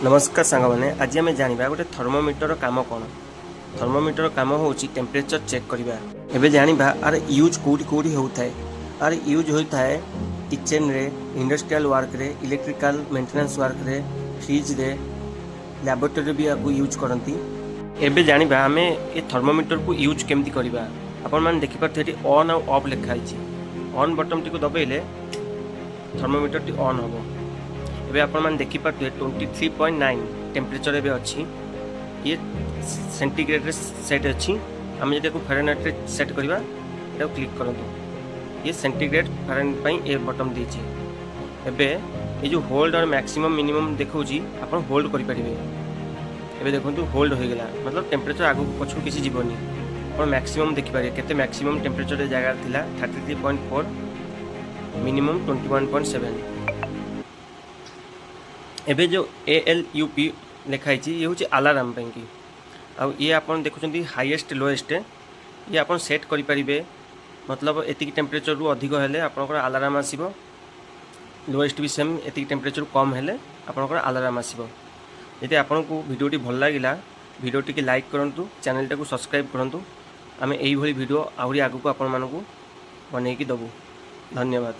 नमस्कार सांग मैंने आज आम जाना गोटे थर्मोमीटर काम कौन। थर्मोमीटर काम हूँ टेम्परेचर चेक करवा। एबे जानिबा आर यूज कोठी कोठी होता है। आर यूज होता है किचन रे, इंडस्ट्रियल वर्क रे, इलेक्ट्रिकल मेंटेनेंस वर्क रे, फ्रिज रे, लैबोरेटरी भी आपको यूज करती। एबे जानिबा आमे ए थर्मोमीटर को यूज केमती करबा। आपण माने देखि पारथि ऑन और ऑफ लिखा है। ऑन बटन टी को दबाइले थर्मोमीटर टी ऑन होबो। एबे आपण माने देखि पारथि 23.9 टेम्परेचर एबे अछि। ये सेंटीग्रेड रे सेट अछि। हम जदि को फारेनहाइट रे सेट करबा एटा क्लिक करंतु। ये सेंटीग्रेड फारेनहाइट पई ए बटन देछि। एबे ए जो होल्ड और मैक्सिमम मिनिमम देखौछि आपण होल्ड करि परिबे। एबे देखंतु होल्ड हो गेला मतलब टेम्परेचर आगु पछु किछि जीवनी। आपण मैक्सिमम देखि पारे केते मैक्सिमम टेम्परेचर रे जगह थिला 33.4 मिनिमम 21.7। एबे जो ALUP लिखाई ये हूँ अलार्म की। आ ये आपन देखुं हाईएस्ट लोएस्ट ये आपन सेट करें। मतलब एति टेम्परेचर रु अधिक हेले आपनकर अलार्म आसीबो। लोएस्ट भी सेम एति टेम्परेचर कम हेले आपनकर अलार्म आसीबो। यदि आपको वीडियोटी भल लगिला वीडियोटी लाइक करंतु, चैनल टाको सब्सक्राइब करंतु। आमे एही भली वीडियो आहुरी आगु को आपण मानकु बनेकी दबु। धन्यवाद।